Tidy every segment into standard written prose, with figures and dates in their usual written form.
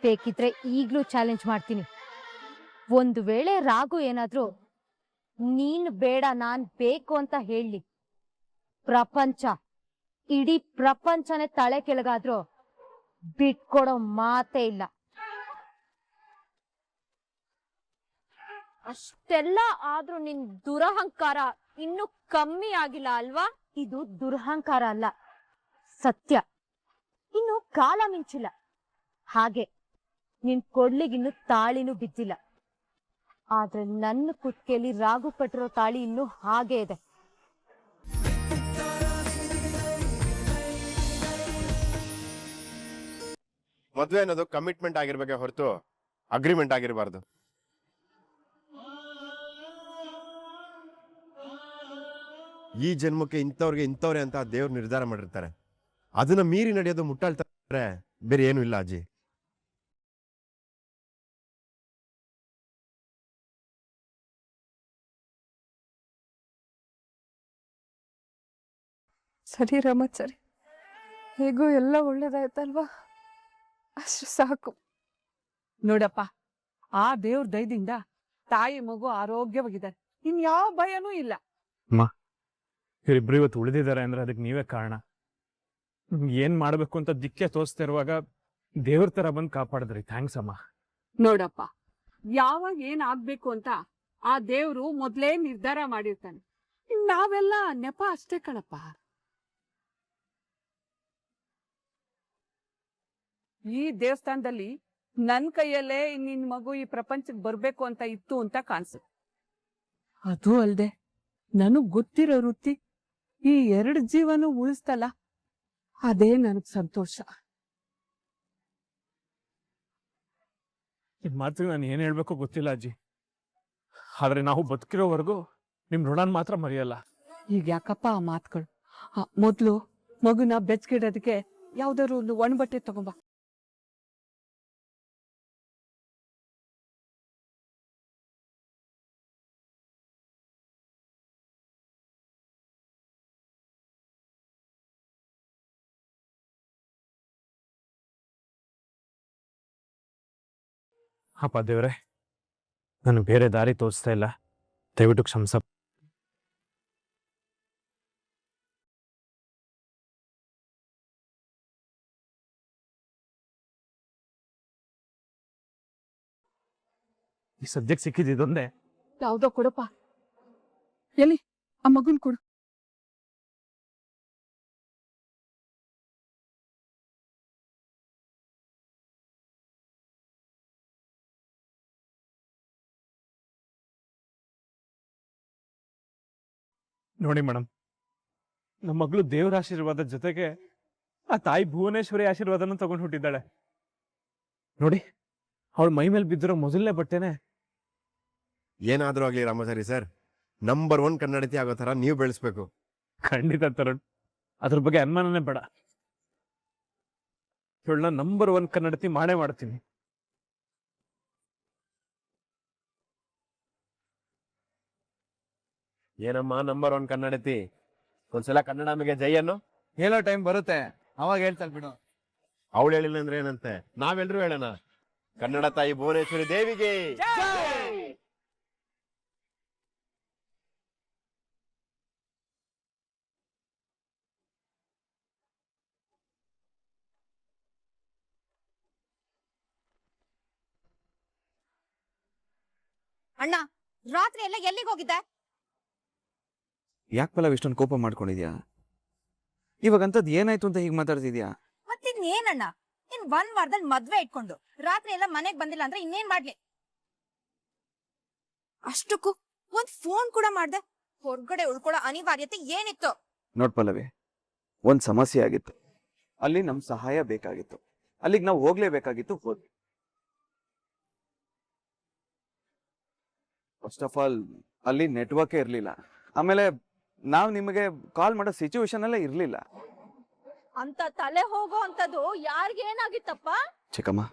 ಬೇಕಿದ್ರೆ ಈಗ್ಲೂ ಚಾಲೆಂಜ್ ಮಾಡ್ತೀನಿ. ಒಂದು ವೇಳೆ ರಾಘು ಏನಾದ್ರೂ ನೀನ್ ಬೇಡ ನಾನ್ ಬೇಕು ಅಂತ ಹೇಳಿ ಪ್ರಪಂಚ, ಇಡೀ ಪ್ರಪಂಚನೇ ತಲೆ ಕೆಳಗಾದ್ರೂ ಬಿಟ್ಕೊಡೋ ಮಾತೇ ಇಲ್ಲ. ಅಷ್ಟೆಲ್ಲ ಆದ್ರೂ ನಿನ್ ದುರಹಂಕಾರ ಇನ್ನು ಕಮ್ಮಿ ಆಗಿಲ್ಲ ಅಲ್ವಾ? ಇದು ದುರಹಂಕಾರ ಅಲ್ಲ, ಸತ್ಯ. ಇನ್ನು ಕಾಲ ಮಿಂಚಿಲ್ಲ. ಹಾಗೆ ನಿನ್ ಕೊಡ್ಲಿಗಿನ್ನು ತಾಳಿನೂ ಬಿದ್ದಿಲ್ಲ. ಆದ್ರೆ ನನ್ನ ಕುತ್ತಿಗೆಯಲ್ಲಿ ರಾಘು ಕಟ್ಟಿರೋ ತಾಳಿ ಇನ್ನು ಹಾಗೆ ಇದೆ. ಮದ್ವೆ ಅನ್ನೋದು ಕಮಿಟ್ಮೆಂಟ್ ಆಗಿರ್ಬೇಕೆ ಹೊರತು ಅಗ್ರಿಮೆಂಟ್ ಆಗಿರಬಾರ್ದು. ಈ ಜನ್ಮಕ್ಕೆ ಇಂಥವ್ರೆ ಅಂತ ದೇವ್ರು ನಿರ್ಧಾರ ಮಾಡಿರ್ತಾರೆ. ಅದನ್ನ ಮೀರಿ ನಡೆಯೋದು ಮುಟ್ಟಾಳ್ತಾರೆ, ಬೇರೆ ಏನು ಇಲ್ಲ ಅಜ್ಜಿ. ಸರಿ ರಮತ್, ಸರಿ. ಹೇಗೋ ಎಲ್ಲ ಒಳ್ಳೇದಾಯ್ತಲ್ವಾ? ಅಷ್ಟು ಸಾಕು. ನೋಡಪ್ಪ, ಆ ದೇವ್ರ ದಯದಿಂದ ತಾಯಿ ಮಗು ಆರೋಗ್ಯವಾಗಿದ್ದಾರೆ. ಇನ್ಯಾವ ಭಯನೂ ಇಲ್ಲ. ಇವರಿಬ್ರು ಇವತ್ತು ಉಳಿದಿದ್ದಾರೆ ಅಂದ್ರೆ ಅದಕ್ಕೆ ನೀವೇ ಕಾರಣ. ಏನ್ ಮಾಡ್ಬೇಕು ಅಂತ ದಿಕ್ಕೆ ತೋರಿಸ್ತಾ ಇರುವಾಗ ದೇವ್ರ ತರ ಬಂದು ಕಾಪಾಡಿದ್ರಿ. ಥ್ಯಾಂಕ್ಸ್ ಅಮ್ಮ. ನೋಡಪ್ಪ, ಯಾವಾಗ ಏನ್ ಆಗ್ಬೇಕು ಅಂತ ಆ ದೇವ್ರು ಮೊದ್ಲೇ ನಿರ್ಧಾರ ಮಾಡಿರ್ತಾನೆ. ನಾವೆಲ್ಲ ನೆಪ ಅಷ್ಟೇ ಕಣಪ್ಪ. ಈ ದೇವಸ್ಥಾನದಲ್ಲಿ ನನ್ ಕೈಯಲ್ಲೇ ನಿನ್ ಮಗು ಈ ಪ್ರಪಂಚಕ್ಕೆ ಬರ್ಬೇಕು ಅಂತ ಇತ್ತು ಅಂತ ಕಾಣಿಸುತ್ತೆ. ಅದು ಅಲ್ದೆ ನನಗ್ ಗೊತ್ತಿರೋ ವೃತ್ತಿ ಈ 2 ಜೀವನೂ ಉಳಿಸ್ತಲ್ಲ, ಅದೇ ನನಗ್ ಸಂತೋಷ. ಈ ಮಾತಿಗೆ ನಾನು ಏನ್ ಹೇಳ್ಬೇಕು ಗೊತ್ತಿಲ್ಲ ಅಜ್ಜಿ. ಆದ್ರೆ ನಾವು ಬದುಕಿರೋವರೆಗೂ ನಿಮ್ ಋಣನ್ ಮಾತ್ರ ಮರೆಯಲ್ಲ. ಈಗ ಯಾಕಪ್ಪ ಆ ಮಾತುಗಳು? ಮೊದ್ಲು ಮಗುನ ಬೆಚ್ಚಗಿಡೋದಕ್ಕೆ ಯಾವ್ದಾದ್ರು ಒಂದು ಒಣ ಬಟ್ಟೆ ತಗೊಂಬ. ಅಪ್ಪ ದೇವ್ರೆ, ನಾನು ಬೇರೆ ದಾರಿ ತೋರಿಸ್ತಾ ಇಲ್ಲ, ದಯವಿಟ್ಟು ಕ್ಷಮಿಸ. ಈ ಸದ್ಯಕ್ಕೆ ಸಿಕ್ಕಿದ್ದೊಂದೇ. ಯಾವ್ದೋ ಕೊಡಪ್ಪ. ಎಲ್ಲಿ ಆ ಮಗುನ್ ಕೊಡು. ನೋಡಿ ಮೇಡಮ್, ನಮ್ಮ ಮಗಳು ದೇವರ ಆಶೀರ್ವಾದದ ಜೊತೆಗೆ ಆ ತಾಯಿ ಭುವನೇಶ್ವರಿ ಆಶೀರ್ವಾದನ ತಗೊಂಡು ಹುಟ್ಟಿದ್ದಾಳೆ. ನೋಡಿ, ಅವಳ ಮೈ ಮೇಲೆ ಬಿದ್ದಿರೋ ಮೊದಲನೇ ಬಟ್ಟೆನೆ. ಏನಾದ್ರೂ ಆಗ್ಲಿ ರಾಮಾಚಾರಿ ಸರ್, ನಂಬರ್ 1 ಕನ್ನಡತಿ ಆಗೋ ತರ ನೀವು ಬೆಳೆಸ್ಬೇಕು. ಖಂಡಿತ ತರುಣ್, ಅದ್ರ ಬಗ್ಗೆ ಅನುಮಾನನೇ ಬೇಡ. ಇವಳನ್ನ ನಂಬರ್ 1 ಕನ್ನಡತಿ ಮಾಡೇ ಮಾಡ್ತೀನಿ. ಏನಮ್ಮ ನಂಬರ್ 1 ಕನ್ನಡತಿ? ಒಂದ್ಸಲ ಕನ್ನಡಾಂಬೆಗೆ ಜೈ ಅನ್ನು ಹೇಳೋ ಟೈಮ್ ಬರುತ್ತೆ, ಅವಾಗ ಹೇಳ್ತಾಳೆ ಬಿಡು. ಅವಳು ಹೇಳಿಲ್ಲ ಅಂದ್ರೆ ಏನಂತೆ, ನಾವೆಲ್ಲರೂ ಹೇಳೋಣ. ಕನ್ನಡ ತಾಯಿ ಭುವನೇಶ್ವರಿ ದೇವಿಗೆ. ಅಣ್ಣ, ರಾತ್ರಿ ಎಲ್ಲ ಎಲ್ಲಿಗೆ ಹೋಗಿದ್ದೆ? ಯಾಕೆ ಪಲ್ಲವ್ ಇಷ್ಟೊಂದು ಕೋಪ ಮಾಡ್ಕೊಂಡಿದ್ಯಾ? ಇವಾಗಂತದ್ ಏನಾಯ್ತು ಅಂತ ಹೀಗೆ ಮಾತಾಡ್ತಿದ್ಯಾ? ಮತ್ತಿನ್ನೇನಣ್ಣ, ಇನ್ 1 ವಾರದಲ್ಲಿ ಮದ್ವೆ ಇಟ್ಕೊಂಡು ರಾತ್ರಿ ಎಲ್ಲ ಮನೆಗ್ ಬಂದಿಲ್ಲ ಅಂದ್ರೆ ಇನ್ನೇನ್ ಮಾಡ್ಲಿ? ಅಷ್ಟಕ್ಕೂ ಒಂದ್ ಫೋನ್ ಕೂಡ ಮಾಡ್ದೆ. ಹೊರಗಡೆ ಉಳ್ಕೊಳ್ಳೋ ಅನಿವಾರ್ಯತೆ ಏನಿತ್ತು? ನೋಡ್ ಪಲ್ಲವಿ, ಒಂದ್ ಸಮಸ್ಯೆ ಆಗಿತ್ತು, ಅಲ್ಲಿ ನಮ್ ಸಹಾಯ ಬೇಕಾಗಿತ್ತು, ಅಲ್ಲಿಗೆ ನಾವು ಹೋಗ್ಲೇಬೇಕಾಗಿತ್ತು. ಹೋದ್ವಿ. ಫಸ್ಟ್ ಆಫ್ ಆಲ್ ಅಲ್ಲಿ ನೆಟ್ವರ್ಕೇ ಇರ್ಲಿಲ್ಲ. ಆಮೇಲೆ ನಾವ್ ನಿಮಗೆ ಕಾಲ್ ಮಾಡೋ ಸಿಚುವೇಶನ್ ಅಲ್ಲೇ ಇರ್ಲಿಲ್ಲ. ಅಂತ ತಲೆ ಹೋಗೋ ಅಂತದ್ದು ಯಾರಿಗೇನಾಗಿತ್ತಪ್ಪ? ಚಿಕ್ಕಮ್ಮ,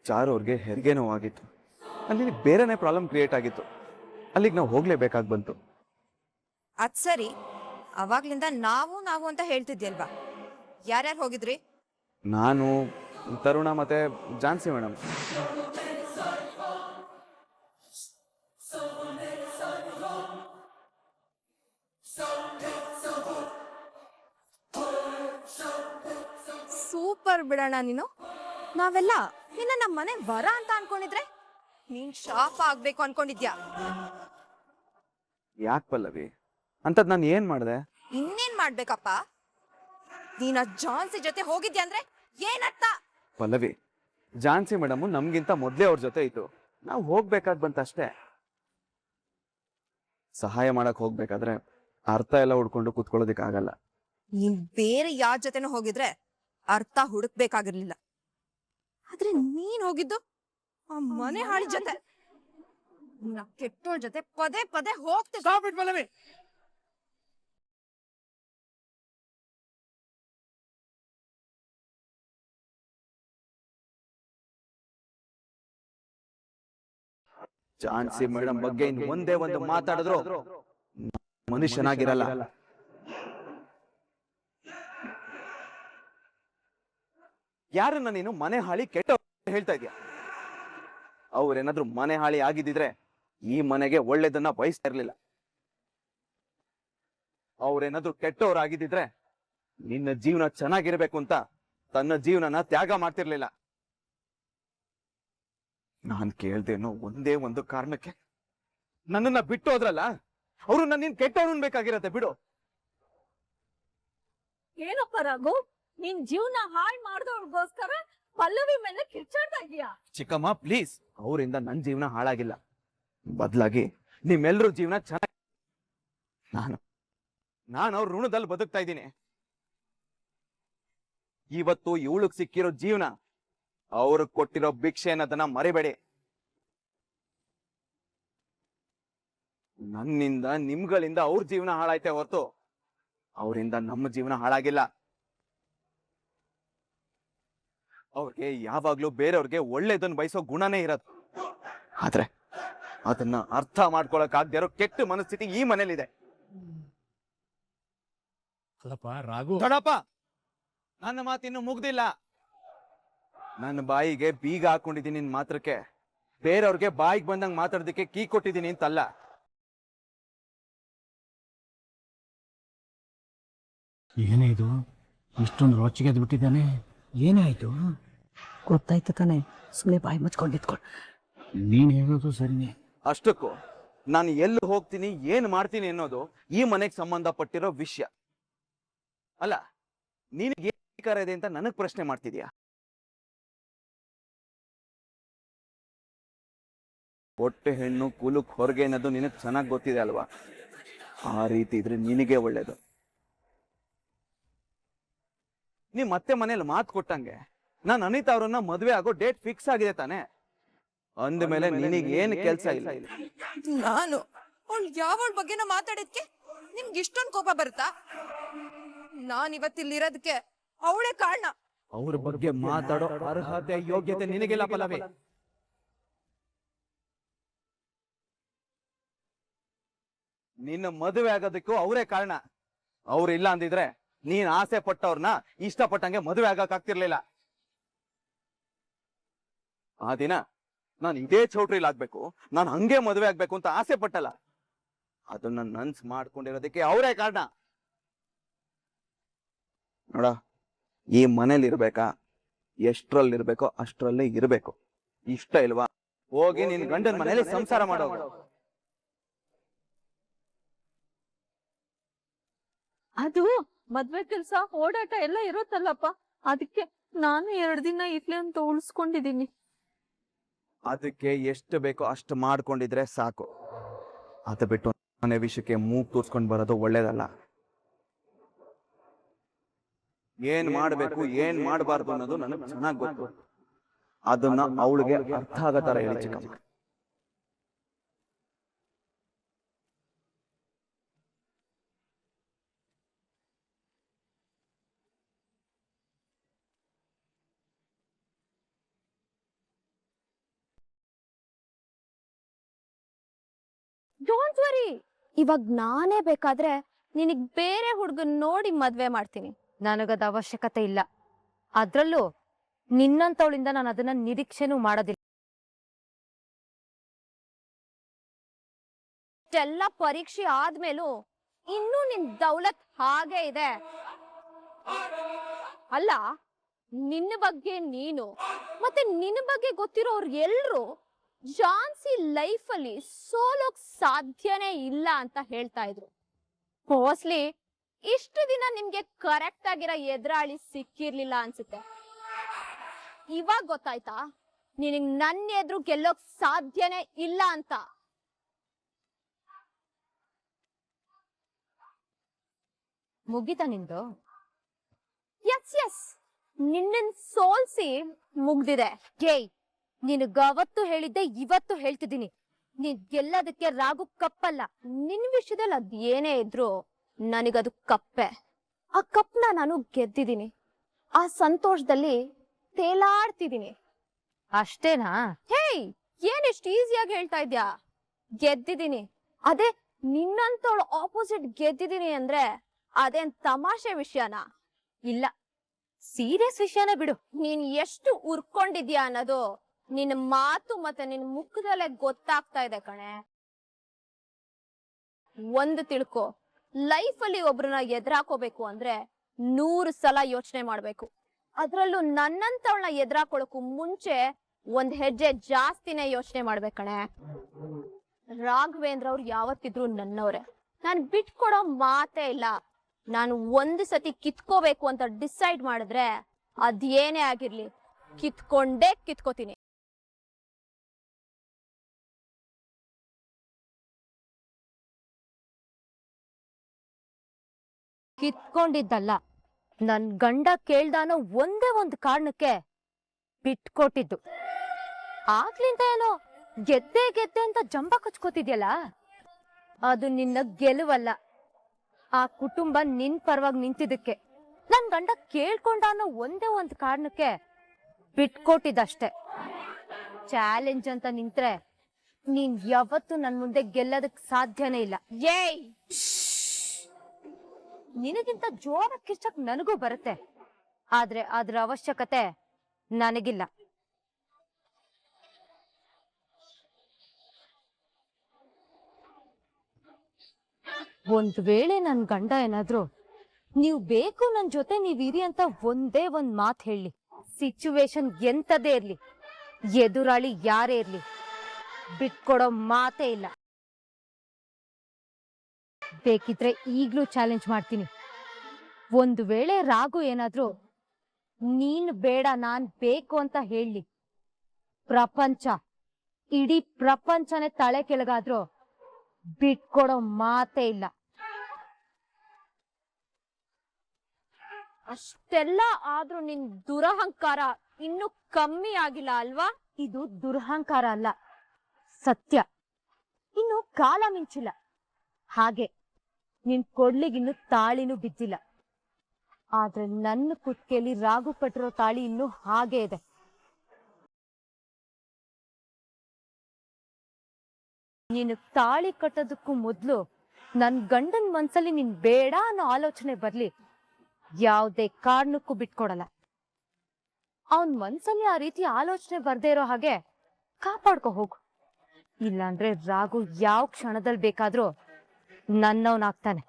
ಚಾರು ಅವ್ರಿಗೆ ಹೆರಿಗೆ ನೋವಾಗಿತ್ತು. ಅಲ್ಲಿ ಬೇರೆನೆ ಪ್ರಾಬ್ಲಮ್ ಕ್ರಿಯೇಟ್ ಆಗಿತ್ತು, ಅಲ್ಲಿಗೆ ನಾವು ಹೋಗ್ಲೇಬೇಕಾಗಿ ಬಂತು. ಅದ್ ಸರಿ, ಅವಾಗ್ಲಿಂದ ನಾವು ಅಂತ ಹೇಳ್ತಿದ್ಯಲ್ವಾ? ಯಾರ್ಯಾರು ಹೋಗಿದ್ರಿ? ನಾನು, ತರುಣ ಮತ್ತೆ ಜಾನ್ಸಿ ಮೇಡಮ್. ಸೂಪರ್ ಬಿಡೋಣ ನೀನು. ನಾವೆಲ್ಲ ನಿನ್ನ ನಮ್ಮ ಮನೆ ವರ ಅಂತ ಅನ್ಕೊಂಡಿದ್ರೆ ನೀನ್ ಶಾಪ ಆಗ್ಬೇಕು ಅನ್ಕೊಂಡಿದ್ಯಾ. ಯಾಕೆ ಪಲ್ಲವಿ ಅಂತದ್ ನಾನು ಏನ್ ಮಾಡ್ದೆ? ಇನ್ನೇನ್ ಮಾಡ್ಬೇಕಪ್ಪ? ನೀನ ಜಾನ್ಸಿ ಜೊತೆ ಹೋಗಿದ್ಯಾ ಅಂದ್ರೆ ಏನರ್ಥ? ಪಲ್ಲವಿ, ಜಾನ್ಸಿ ಮೇಡಮ್ ನಮ್ಗಿಂತ ಮೊದ್ಲೇ ಅವ್ರ ಜೊತೆ ಇತ್ತು. ನಾವು ಹೋಗ್ಬೇಕಾದ್ ಬಂತಷ್ಟೇ. ಸಹಾಯ ಮಾಡಕ್ ಹೋಗ್ಬೇಕಾದ್ರೆ ಅರ್ಥ ಎಲ್ಲ ಹುಡ್ಕೊಂಡು ಕುತ್ಕೊಳ್ಳೋದಿಕ್ಕಾಗಲ್ಲ. ನೀನ್ ಬೇರೆ ಯಾರ ಜೊತೆನೂ ಹೋಗಿದ್ರೆ ಅರ್ಥ ಹುಡುಕ್ಬೇಕಾಗಿರ್ಲಿಲ್ಲ. ಆದ್ರೆ ನೀನ್ ಹೋಗಿದ್ದು ಆ ಮನೆ ಹಾಳಿ ಜೊತೆ. ಕೆಟ್ಟೋಳ್ ಜೊತೆ ಪದೇ ಪದೇ ಹೋಗ್ತಿದ್ದೆ. ಜಾನ್ಸಿ ಮೇಡಮ್ ಬಗ್ಗೆ ಇನ್ ಒಂದೇ ಒಂದು ಮಾತಾಡಿದ್ರು ಮನುಷ್ಯನಾಗಿರಲ್ಲ. ಯಾರನ್ನ ನೀನು ಮನೆ ಹಾಳಿ ಕೆಟ್ಟ ಹೇಳ್ತಾ ಇದ್ಯಾ? ಅವ್ರೇನಾದ್ರೂ ಮನೆ ಹಾಳಿ ಆಗಿದ್ದಿದ್ರೆ ಈ ಮನೆಗೆ ಒಳ್ಳೇದನ್ನ ಬಯಸ್ತಾ ಇರ್ಲಿಲ್ಲ. ಅವ್ರೇನಾದ್ರೂ ಕೆಟ್ಟವ್ರಾಗಿದ್ದಿದ್ರೆ ನಿನ್ನ ಜೀವನ ಚೆನ್ನಾಗಿರ್ಬೇಕು ಅಂತ ತನ್ನ ಜೀವನನ ತ್ಯಾಗ ಮಾಡ್ತಿರ್ಲಿಲ್ಲ. ನಾನ್ ಕೇಳ್ದೇನೋ ಒಂದೇ ಒಂದು ಕಾರಣಕ್ಕೆ ನನ್ನನ್ನ ಬಿಟ್ಟು ಹೋದ್ರಲ್ಲ, ಅವರು ನನ್ನ ಕೆಟ್ಟವ್ರು ಬೇಕಾಗಿರತ್ತೆ. ಬಿಡು. ಏನಪ್ಪ ರಘು, ನಿನ್ ಜೀವನ ಹಾಳ್ ಮಾಡ್ದವ್ರಿಗೋಸ್ಕರ ಪಲ್ಲವಿ ಮೇಲೆ ಕಿರ್ಚಾಡ್ತಾ ಇದೀಯಾ? ಚಿಕ್ಕಮ್ಮ ಪ್ಲೀಸ್, ಅವರಿಂದ ನನ್ ಜೀವನ ಹಾಳಾಗಿಲ್ಲ. ಬದಲಾಗಿ ನಿಮ್ಮೆಲ್ಲರೂ ಜೀವನ ಚೆನ್ನಾಗಿ ನಾನು ಅವ್ರ ಋಣದಲ್ಲಿ ಬದುಕ್ತಾ ಇದ್ದೀನಿ. ಇವತ್ತು ಇವಳಗ್ ಸಿಕ್ಕಿರೋ ಜೀವನ ಅವ್ರಿಗೆ ಕೊಟ್ಟಿರೋ ಭಿಕ್ಷೆ ಅನ್ನೋದನ್ನ ಮರಿಬೇಡಿ. ನನ್ನಿಂದ ನಿಮ್ಗಳಿಂದ ಅವ್ರ ಜೀವನ ಹಾಳಾಯ್ತೆ ಹೊರತು ಅವರಿಂದ ನಮ್ಮ ಜೀವನ ಹಾಳಾಗಿಲ್ಲ. ಅವ್ರಿಗೆ ಯಾವಾಗ್ಲೂ ಬೇರೆಯವ್ರಿಗೆ ಒಳ್ಳೇದನ್ನ ಬಯಸೋ ಗುಣನೇ ಇರೋದು. ಆದ್ರೆ ಅದನ್ನ ಅರ್ಥ ಮಾಡ್ಕೊಳಕ್ ಆಗದೆ ಇರೋ ಕೆಟ್ಟ ಮನಸ್ಥಿತಿ ಈ ಮನೇಲಿದೆ. ದೊಡ್ಡಪ್ಪ, ನನ್ನ ಮಾತಿನ್ನು ಮುಗ್ದಿಲ್ಲ. ನನ್ನ ಬಾಯಿಗೆ ಬೀಗ ಹಾಕೊಂಡಿದ್ದೀನಿ ನಿನ್ ಮಾತ್ರಕ್ಕೆ. ಬೇರೆಯವ್ರಿಗೆ ಬಾಯಿಗೆ ಬಂದಂಗ್ ಮಾತಾಡೋದಕ್ಕೆ ಕೀ ಕೊಟ್ಟಿದ್ದೀನಿ ಅಂತಲ್ಲ. ಏನೇ ಇದು, ಇಷ್ಟೊಂದು ರೋಚಿಗೆ ಬಿಟ್ಟಿದ್ದಾನೆ? ಏನಾಯ್ತು? ಗೊತ್ತಾಯ್ತು ತಾನೆ, ಸುಮ್ಮನೆ ಬಾಯಿ ಮುಚ್ಕೊಂಡಿದ್ಕೊಂಡು. ನೀನ್ ಹೇಳೋದು ಸರಿನೇ. ಅಷ್ಟಕ್ಕೂ ನಾನು ಎಲ್ಲಿ ಹೋಗ್ತೀನಿ ಏನ್ ಮಾಡ್ತೀನಿ ಅನ್ನೋದು ಈ ಮನೆಗೆ ಸಂಬಂಧಪಟ್ಟಿರೋ ವಿಷಯ ಅಲ್ಲ. ನಿನಗೆ ಏನ್ ಅಧಿಕಾರ ಇದೆ ಅಂತ ನನಗ್ ಪ್ರಶ್ನೆ ಮಾಡ್ತಿದ್ಯಾ? ಹೊಟ್ಟೆ ಹೆಣ್ಣು ಕೂಲಕ್ ಹೊರಗೆ ಅನ್ನೋದು ನಿನಗ್ ಚೆನ್ನಾಗ್ ಗೊತ್ತಿದೆ ಅಲ್ವಾ? ಆ ರೀತಿ ಇದ್ರೆ ನಿನಗೆ ಒಳ್ಳೇದು. ನೀ ಮತ್ತೆ ಮನೇಲಿ ಮಾತು ಕೊಟ್ಟಂಗೆ ನಾನು ಅನಿತಾ ಅವ್ರನ್ನ ಮದ್ವೆ ಆಗೋ ಡೇಟ್ ಫಿಕ್ಸ್ ಆಗಿದೆ ತಾನೆ? ಅಂದ್ಮೇಲೆ ನಿನಗೆ ಏನ್ ಕೆಲ್ಸ ಇಲ್ಲ. ನಾನು ಅವಳು ಯಾವಳ ಬಗ್ಗೆನೋ ಮಾತಾಡಿದ್ಕೆ ನಿಮ್ಗೆ ಇಷ್ಟೊಂದು ಕೋಪ ಬರುತ್ತಾ? ನಾನ್ ಇವತ್ತಿಲ್ಲಿರೋದಕ್ಕೆ ಅವಳೇ ಕಾರಣ. ಅವ್ರ ಬಗ್ಗೆ ಮಾತಾಡೋ ಅರ್ಹತೆ ಯೋಗ್ಯತೆ ನಿನಗಿಲ್ಲ ಪಲ್ಲವಿ. ನಿನ್ನ ಮದುವೆ ಆಗೋದಕ್ಕೂ ಅವರೇ ಕಾರಣ. ಅವ್ರು ಇಲ್ಲ ಅಂದಿದ್ರೆ ನೀನ್ ಆಸೆ ಪಟ್ಟವ್ರನ್ನ ಇಷ್ಟಪಟ್ಟಂಗೆ ಮದುವೆ ಆಗಕ್ ಆಗ್ತಿರ್ಲಿಲ್ಲ. ಆ ದಿನ ನಾನು ಇದೇ ಚೌಟ್ರಿಲ್ ಆಗ್ಬೇಕು, ನಾನು ಹಂಗೆ ಮದುವೆ ಆಗ್ಬೇಕು ಅಂತ ಆಸೆ ಪಟ್ಟಲ್ಲ. ಅದನ್ನ ನನ್ಸ್ ಮಾಡ್ಕೊಂಡಿರೋದಕ್ಕೆ ಅವರೇ ಕಾರಣ. ನೋಡ, ಈ ಮನೇಲಿ ಇರ್ಬೇಕಾ, ಎಷ್ಟ್ರಲ್ಲಿ ಇರ್ಬೇಕೋ ಅಷ್ಟ್ರಲ್ಲೇ ಇರ್ಬೇಕು. ಇಷ್ಟ ಇಲ್ವಾ, ಹೋಗಿ ನಿನ್ ಗಂಡನ ಮನೇಲಿ ಸಂಸಾರ ಮಾಡೋ. ಅದು ಮದ್ವೆ ಕೆಲ್ಸ ಓಡಾಟ ಎಲ್ಲ ಇರುತ್ತಲ್ಲಪ್ಪ, ಅದಕ್ಕೆ ನಾನು 2 ದಿನ ಇರ್ಲಿ ಅಂತ ಉಳಿಸ್ಕೊಂಡಿದೀನಿ. ಅದಕ್ಕೆ ಎಷ್ಟು ಬೇಕೋ ಅಷ್ಟು ಮಾಡ್ಕೊಂಡಿದ್ರೆ ಸಾಕು. ಅದ ಬಿಟ್ಟು ಮನೆ ವಿಷಯಕ್ಕೆ ಮೂಗ್ ತೋರ್ಸ್ಕೊಂಡ್ ಬರೋದು ಒಳ್ಳೇದಲ್ಲ. ಏನ್ ಮಾಡ್ಬೇಕು ಏನ್ ಮಾಡಬಾರ್ದು ಅನ್ನೋದು ನನಗ್ ಚೆನ್ನಾಗ್ ಗೊತ್ತು. ಅದನ್ನ ಅವಳಿಗೆ ಅರ್ಥ ಆಗೋ ತರ ಹೇಳಿ ಚಿಕ್ಕಮ್ಮ. ಡೋಂಟ್ ವರಿ, ಇವಾಗ ನಾನೇ ಬೇಕಾದ್ರೆ ನಿನಗ್ ಬೇರೆ ಹುಡ್ಗನ್ ನೋಡಿ ಮದ್ವೆ ಮಾಡ್ತೀನಿ. ನನಗದ ಅವಶ್ಯಕತೆ ಇಲ್ಲ. ಅದ್ರಲ್ಲೂ ನಿನ್ನಂತವಳಿಂದ ನಾನು ಅದನ್ನ ನಿರೀಕ್ಷೆನೂ ಮಾಡೋದಿಲ್ಲ. ಇಷ್ಟೆಲ್ಲ ಪರೀಕ್ಷೆ ಆದ್ಮೇಲೂ ಇನ್ನೂ ನಿನ್ ದೌಲತ್ ಹಾಗೆ ಇದೆ. ಅಲ್ಲ, ನಿನ್ನ ಬಗ್ಗೆ ನೀನು ಮತ್ತೆ ನಿನ್ನ ಬಗ್ಗೆ ಗೊತ್ತಿರೋರು ಎಲ್ರು ಝಾನ್ಸಿ ಲೈಫಲ್ಲಿ ಸೋಲೋಕ್ ಸಾಧ್ಯನೇ ಇಲ್ಲ ಅಂತ ಹೇಳ್ತಾ ಇದ್ರು. ಮೋಸ್ಟ್ಲಿ ಇಷ್ಟು ದಿನ ನಿಮ್ಗೆ ಕರೆಕ್ಟ್ ಆಗಿರೋ ಎದುರಾಳಿ ಸಿಕ್ಕಿರ್ಲಿಲ್ಲ ಅನ್ಸುತ್ತೆ. ಇವಾಗ ಗೊತ್ತಾಯ್ತಾ ನಿನಗ್ ನನ್ನ ಎದುರು ಗೆಲ್ಲೋಕ್ ಸಾಧ್ಯನೇ ಇಲ್ಲ ಅಂತ? ಮುಗಿತಾ ನಿಂದು? ಎಸ್ ಎಸ್, ನಿನ್ನನ್ ಸೋಲ್ಸಿ ಮುಗ್ದಿದೆ. ಗೇಯ್, ನಿನಗವತ್ತು ಹೇಳಿದ್ದೆ ಇವತ್ತು ಹೇಳ್ತಿದ್ದೀನಿ, ನೀನ್ ಗೆಲ್ಲೋದಕ್ಕೆ ರಾಗು ಕಪ್ಪಲ್ಲ. ನಿನ್ ವಿಷಯದಲ್ಲಿ ಅದ್ ಏನೇ ಇದ್ರು ನನಗದು ಕಪ್ಪೆ. ಆ ಕಪ್ನ ನಾನು ಗೆದ್ದಿದ್ದೀನಿ. ಆ ಸಂತೋಷದಲ್ಲಿ ತೇಲಾಡ್ತಿದ್ದೀನಿ ಅಷ್ಟೇನಾ? ಹೇಯ್, ಏನ್ ಎಷ್ಟು ಈಸಿಯಾಗಿ ಹೇಳ್ತಾ ಇದ್ಯಾ? ಗೆದ್ದಿದ್ದೀನಿ. ಅದೇ ನಿನ್ನಂತವಳು ಆಪೋಸಿಟ್ ಗೆದ್ದಿದ್ದೀನಿ ಅಂದ್ರೆ ಅದೇನ್ ತಮಾಷೆ ವಿಷಯನಾ? ಇಲ್ಲ, ಸೀರಿಯಸ್ ವಿಷಯನೇ ಬಿಡು. ನೀನ್ ಎಷ್ಟು ಉರ್ಕೊಂಡಿದ್ಯಾ ಅನ್ನೋದು ನಿನ್ನ ಮಾತು ಮತ್ತೆ ನಿನ್ ಮುಖದಲ್ಲೇ ಗೊತ್ತಾಗ್ತಾ ಇದೆ ಕಣೆ. ಒಂದು ತಿಳ್ಕೊ, ಲೈಫಲ್ಲಿ ಒಬ್ರನ್ನ ಎದುರಾಕೋಬೇಕು ಅಂದ್ರೆ 100 ಸಲ ಯೋಚನೆ ಮಾಡ್ಬೇಕು. ಅದ್ರಲ್ಲೂ ನನ್ನಂತವಳನ್ನ ಎದುರಾಕೊಳ್ಳೋಕು ಮುಂಚೆ ಒಂದ್ ಹೆಜ್ಜೆ ಜಾಸ್ತಿನೇ ಯೋಚನೆ ಮಾಡ್ಬೇಕಣೆ. ರಾಘವೇಂದ್ರ ಅವ್ರು ಯಾವತ್ತಿದ್ರು ನನ್ನವ್ರೆ, ನಾನ್ ಬಿಟ್ಕೊಡೋ ಮಾತೇ ಇಲ್ಲ. ನಾನು ಒಂದು ಸತಿ ಕಿತ್ಕೋಬೇಕು ಅಂತ ಡಿಸೈಡ್ ಮಾಡಿದ್ರೆ ಅದೇನೇ ಆಗಿರ್ಲಿ ಕಿತ್ಕೊಂಡೇ ಕಿತ್ಕೋತೀನಿ. ಕಿತ್ಕೊಂಡಿದ್ದಲ್ಲ, ನನ್ ಗಂಡ ಕೇಳ್ದಾನೋ ಒಂದೇ ಒಂದು ಕಾರಣಕ್ಕೆ ಬಿಟ್ಕೊಟ್ಟಿದ್ದು. ಆಗ್ಲಿಂದ ಏನೋ ಗೆದ್ದೆ ಗೆದ್ದೆ ಅಂತ ಜಂಬ ಕಚ್ಕೋತಿದ್ಯಲ್ಲ, ಅದು ನಿನ್ನ ಗೆಲುವಲ್ಲ. ಆ ಕುಟುಂಬ ನಿನ್ ಪರವಾಗಿ ನಿಂತಿದ್ದಕ್ಕೆ, ನನ್ ಗಂಡ ಕೇಳ್ಕೊಂಡ ಅನ್ನೋ ಒಂದೇ ಒಂದು ಕಾರಣಕ್ಕೆ ಬಿಟ್ಕೊಟ್ಟಿದ್ದಷ್ಟೆ. ಚಾಲೆಂಜ್ ಅಂತ ನಿಂತ್ರೆ ನೀನ್ ಯಾವತ್ತೂ ನನ್ ಮುಂದೆ ಗೆಲ್ಲೋದಕ್ ಸಾಧ್ಯನೇ ಇಲ್ಲ. ಏಯ್, ನಿನಗಿಂತ ಜೋರ ಕಿರ್ಚಕ್ ನನಗೂ ಬರುತ್ತೆ, ಆದ್ರೆ ಅದ್ರ ಅವಶ್ಯಕತೆ ನನಗಿಲ್ಲ. ಒಂದ್ ವೇಳೆ ನನ್ ಗಂಡ ಏನಾದ್ರು ನೀವ್ ಬೇಕು ನನ್ ಜೊತೆ ನೀವಿರಿ ಅಂತ ಒಂದೇ ಒಂದ್ ಮಾತ್ ಹೇಳಿ, ಸಿಚುವೇಶನ್ ಎಂತದೇ ಇರ್ಲಿ, ಎದುರಾಳಿ ಯಾರೇ ಇರ್ಲಿ, ಬಿಟ್ಕೊಡೋ ಮಾತೇ ಇಲ್ಲ. ಬೇಕಿದ್ರೆ ಈಗ್ಲೂ ಚಾಲೆಂಜ್ ಮಾಡ್ತೀನಿ. ಒಂದು ವೇಳೆ ರಾಘು ಏನಾದ್ರು ನೀನ್ ಬೇಡ ನಾನ್ ಬೇಕು ಅಂತ ಹೇಳಿ, ಪ್ರಪಂಚ, ಇಡೀ ಪ್ರಪಂಚನೇ ತಲೆ ಕೆಳಗಾದ್ರೂ ಬಿಟ್ಕೊಡೋ ಮಾತೇ ಇಲ್ಲ. ಅಷ್ಟೆಲ್ಲ ಆದ್ರೂ ನಿನ್ ದುರಹಂಕಾರ ಇನ್ನೂ ಕಮ್ಮಿ ಆಗಿಲ್ಲ ಅಲ್ವಾ? ಇದು ದುರಹಂಕಾರ ಅಲ್ಲ, ಸತ್ಯ. ಇನ್ನು ಕಾಲ ಮಿಂಚಿಲ್ಲ. ಹಾಗೆ ನಿನ್ ಕೊಡ್ಲಿಗಿನ್ನು ತಾಳಿನೂ ಬಿದ್ದಿಲ್ಲ. ಆದ್ರೆ ನನ್ನ ಕುತ್ತಿಗೆಯಲ್ಲಿ ರಾಗು ಕಟ್ಟಿರೋ ತಾಳಿ ಇನ್ನೂ ಹಾಗೆ ಇದೆ. ನೀನು ತಾಳಿ ಕಟ್ಟೋದಕ್ಕೂ ಮೊದ್ಲು ನನ್ ಗಂಡನ್ ಮನ್ಸಲ್ಲಿ ನೀನ್ ಬೇಡ ಅನ್ನೋ ಆಲೋಚನೆ ಬರ್ಲಿ, ಯಾವುದೇ ಕಾರಣಕ್ಕೂ ಬಿಟ್ಕೊಡಲ್ಲ. ಅವನ್ ಮನ್ಸಲ್ಲಿ ಆ ರೀತಿ ಆಲೋಚನೆ ಬರ್ದೇ ಇರೋ ಹಾಗೆ ಕಾಪಾಡ್ಕೊ ಹೋಗು. ಇಲ್ಲಾಂದ್ರೆ ರಾಗು ಯಾವ ಕ್ಷಣದಲ್ಲಿ ಬೇಕಾದ್ರೂ ನನ್ನವನಾಗ್ತಾನೆ.